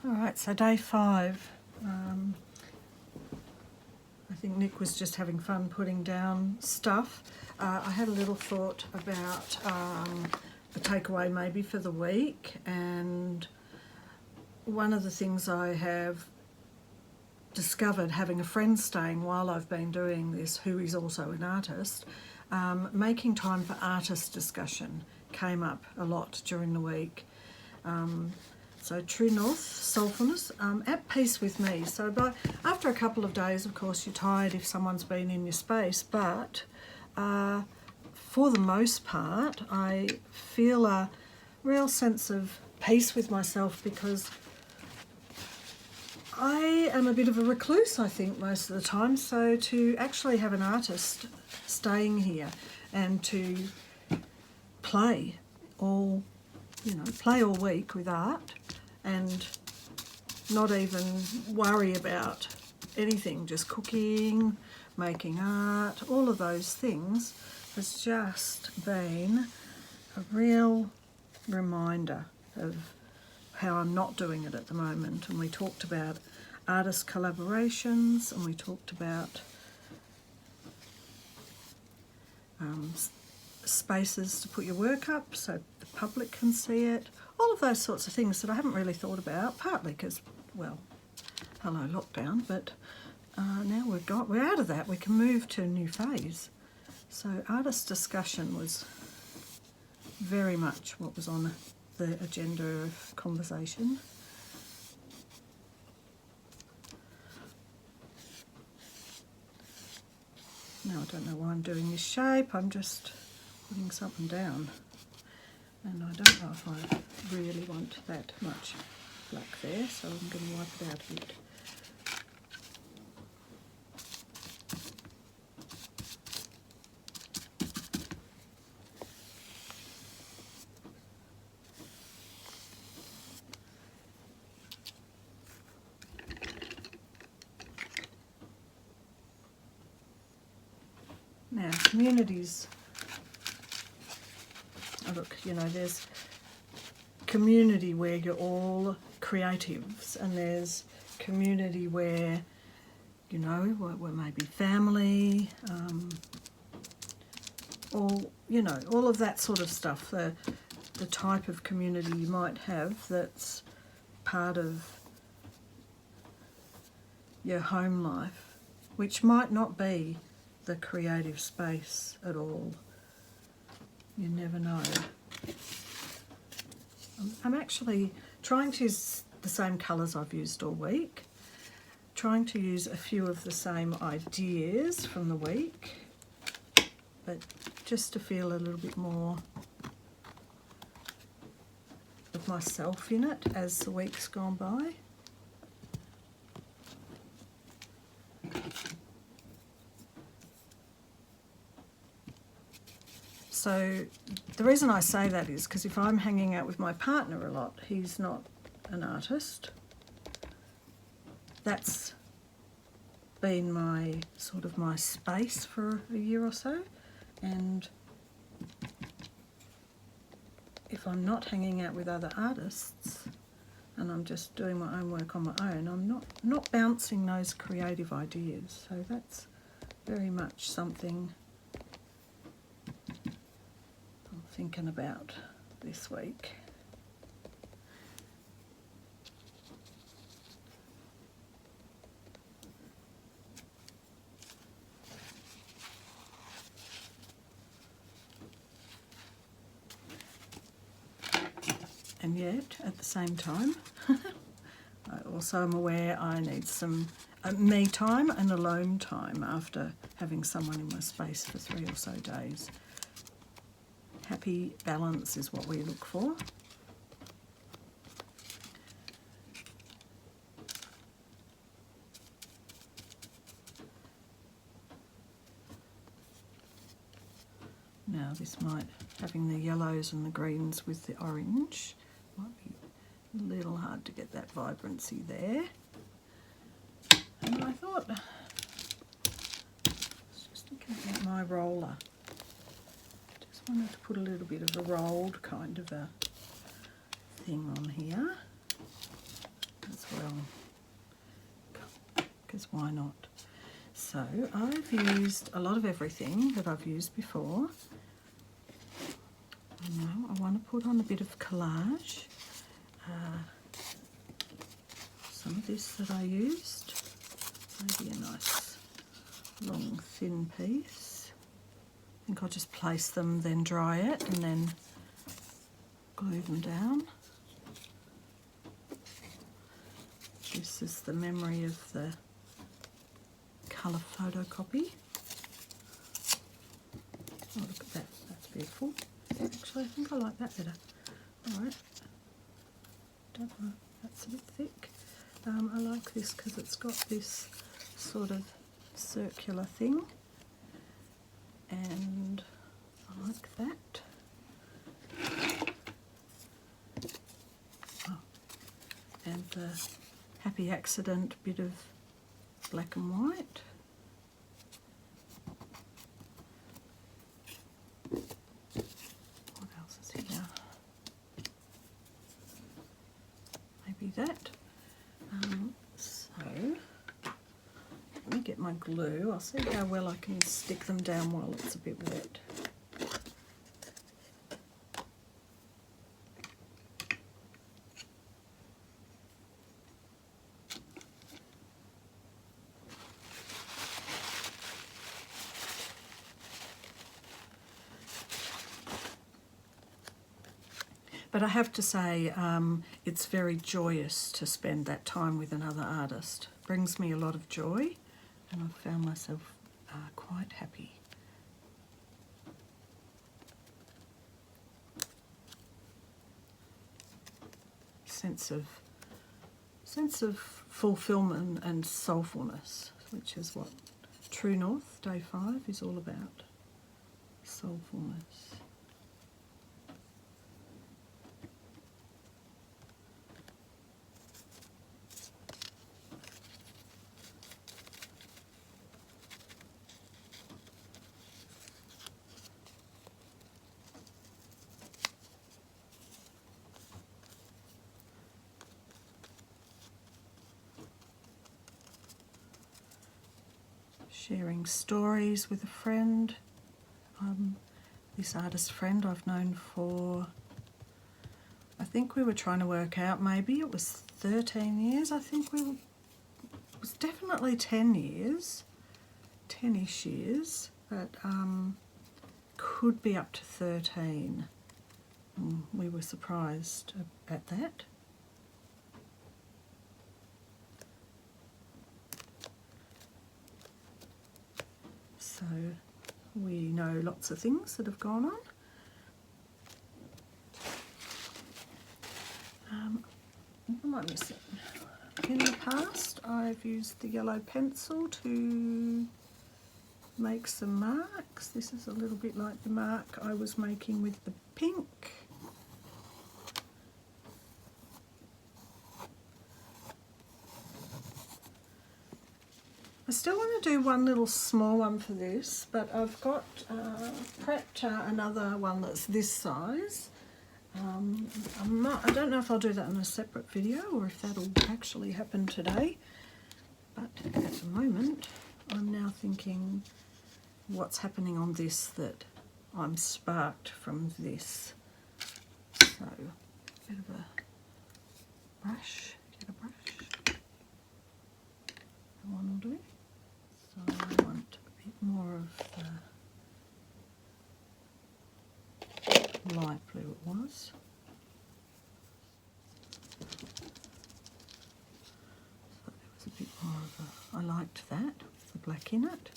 Alright, so day 5. I think Nick was just having fun putting down stuff. I had a little thought about a takeaway maybe for the week, and one of the things I have discovered, having a friend staying while I've been doing this who is also an artist, making time for artist discussion came up a lot during the week. So True North, Soulfulness, at peace with me. So after a couple of days, of course, you're tired if someone's been in your space, but for the most part, I feel a real sense of peace with myself, because I am a bit of a recluse, I think, most of the time. So to actually have an artist staying here and to play all week with art and not even worry about anything, just cooking, making art, all of those things, has just been a real reminder of how I'm not doing it at the moment. And we talked about artist collaborations, and we talked about spaces to put your work up so the public can see it, all of those sorts of things that I haven't really thought about, partly because, well, hello lockdown, but now we're out of that, we can move to a new phase. So artist discussion was very much what was on the agenda of conversation. Now I don't know why I'm doing this shape, I'm just putting something down, and I don't know if I really want that much black there, so I'm going to wipe it out a bit. Now, communities. Oh, look, there's community where you're all creatives, and there's community where, where maybe family, all of that sort of stuff, the type of community you might have that's part of your home life, which might not be the creative space at all. You never know. I'm actually trying to use the same colours I've used all week, trying to use a few of the same ideas from the week, but just to feel a little bit more of myself in it as the week's gone by. So the reason I say that is because if I'm hanging out with my partner a lot, he's not an artist. That's been my space for a year or so, and if I'm not hanging out with other artists and I'm just doing my own work on my own, I'm not bouncing those creative ideas. So that's very much something I'm thinking about this week. And yet, at the same time, I also am aware I need some me time and alone time after having someone in my space for 3 or so days. Happy balance is what we look for. Now this might, having the yellows and the greens with the orange, might be a little hard to get that vibrancy there. And I thought, I was just looking at my roller, just wanted to put a little bit of a rolled kind of a thing on here. It's because why not? So I've used a lot of everything that I've used before. And now I want to put on a bit of collage. Some of this that I used, maybe a nice long thin piece. I think I'll just place them, then dry it, and then glue them down. This is the memory of the colour photocopy. Oh, look at that, that's beautiful. Actually, I think I like that better. Alright, don't know, that's a bit thick. I like this because it's got this sort of circular thing, and I like that. Oh, and the happy accident bit of black and white. What else is here? Maybe that. So let me get my glue. I'll see how well I can stick them down while it's a bit wet. But I have to say, it's very joyous to spend that time with another artist. It brings me a lot of joy, and I've found myself quite happy. Sense of fulfillment and soulfulness, which is what True North Day 5 is all about. Soulfulness. Sharing stories with a friend. This artist friend I've known for, I think we were trying to work out, maybe it was 13 years. I think it was definitely 10 years, 10-ish years, but could be up to 13. We were surprised at that. So we know lots of things that have gone on. What am I missing? In the past, I've used the yellow pencil to make some marks. This is a little bit like the mark I was making with the pink. I still want to do one little small one for this, but I've got prepped another one that's this size. I don't know if I'll do that in a separate video or if that'll actually happen today, but at the moment I'm now thinking what's happening on this that I'm sparked from this. So, a bit of a brush, get a brush, that one will do. So I want a bit more of the light blue it was. So there was a bit more of a, I liked that, with the black in it.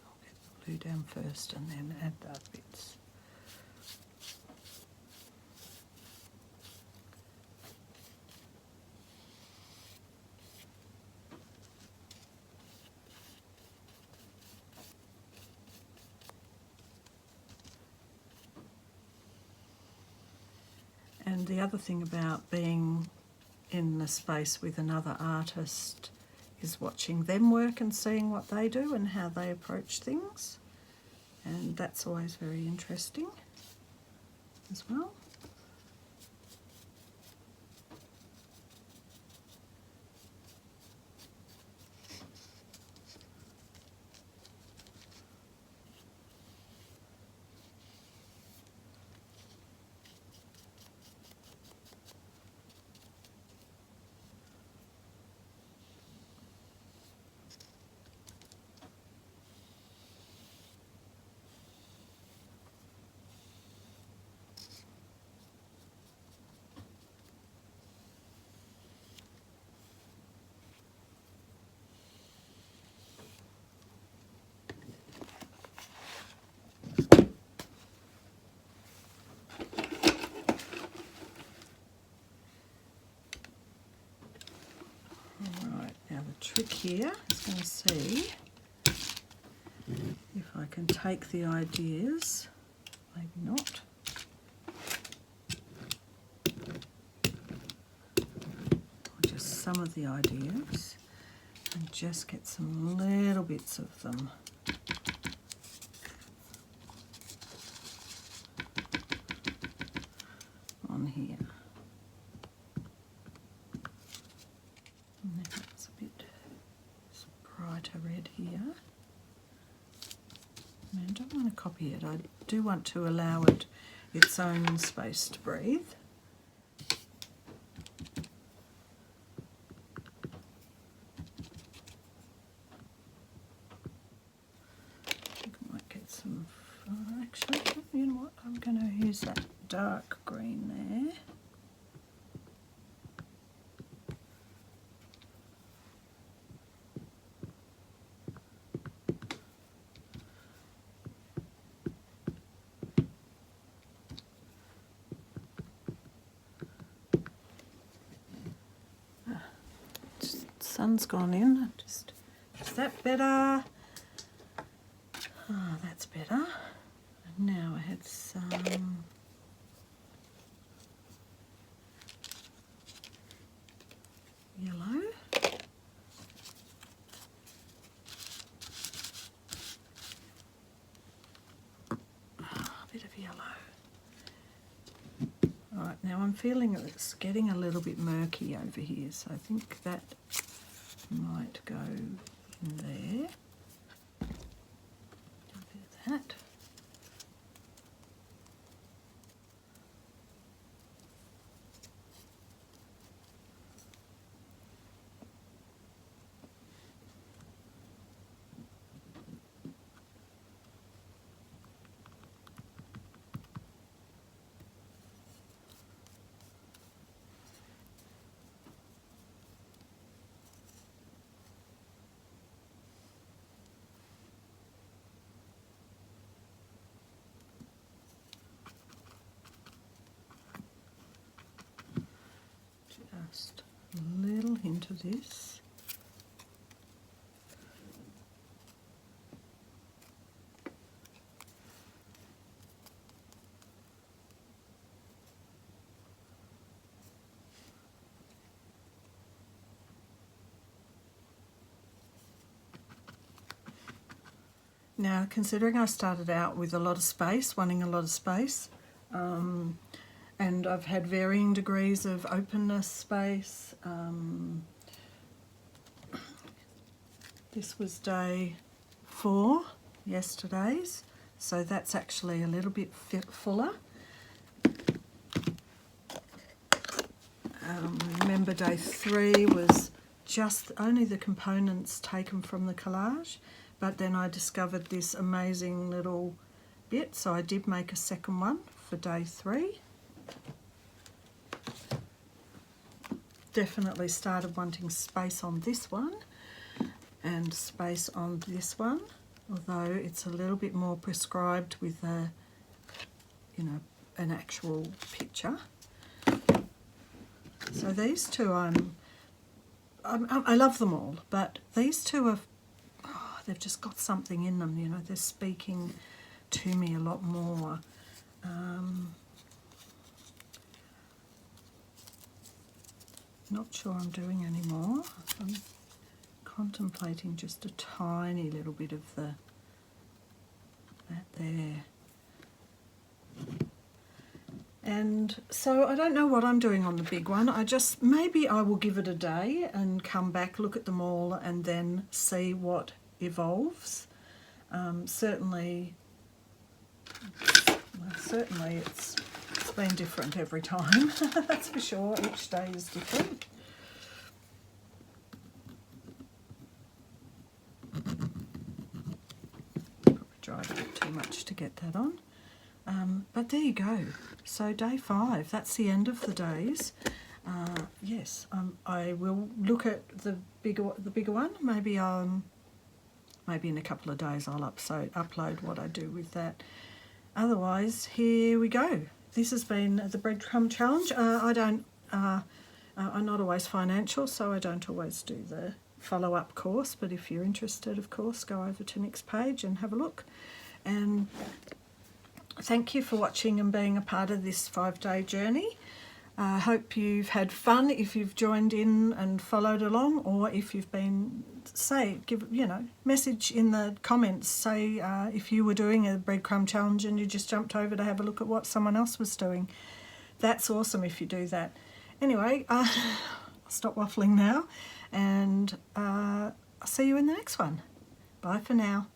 I'll get the blue down first and then add the bits. And the other thing about being in the space with another artist is watching them work and seeing what they do and how they approach things. and that's always very interesting as well. Now the trick here is going to see if I can take the ideas, maybe not, or just some of the ideas, and just get some little bits of them. On here. And that's a bit brighter red here. And I don't want to copy it. I do want to allow it its own space to breathe. I think I might get some, actually, you know what, I'm going to use that dark green there. Sun's gone in. Just is that better? Oh, that's better. And now I had some yellow. A bit of yellow. All right, now I'm feeling it's getting a little bit murky over here, so I think that might go in there. A bit of that. Just a little hint of this. Now, considering I started out with a lot of space, wanting a lot of space, and I've had varying degrees of openness space. This was day 4, yesterday's, so that's actually a little bit fuller. Remember day 3 was just only the components taken from the collage, but then I discovered this amazing little bit, so I did make a second one for day 3. Definitely started wanting space on this one and space on this one, although it's a little bit more prescribed with a, you know, an actual picture. So these two I love them all, but these two are, oh, they've just got something in them, you know, they're speaking to me a lot more. Not sure I'm doing any more. I'm contemplating just a tiny little bit of the that there. And so I don't know what I'm doing on the big one. Maybe I will give it a day and come back, look at them all, and then see what evolves. Certainly it's been different every time. That's for sure. Each day is different. Probably dried a bit too much to get that on. But there you go. So day 5, that's the end of the days. Yes, I will look at the bigger one. Maybe in a couple of days I'll upload what I do with that. Otherwise, here we go. This has been the Breadcrumb Challenge. I'm not always financial, so I don't always do the follow-up course, but if you're interested, of course, go over to Nick's page and have a look. And thank you for watching and being a part of this 5-day journey. I hope you've had fun if you've joined in and followed along, or if you've been, message in the comments, say if you were doing a breadcrumb challenge and you just jumped over to have a look at what someone else was doing. That's awesome if you do that. Anyway, I'll stop waffling now, and I'll see you in the next one. Bye for now.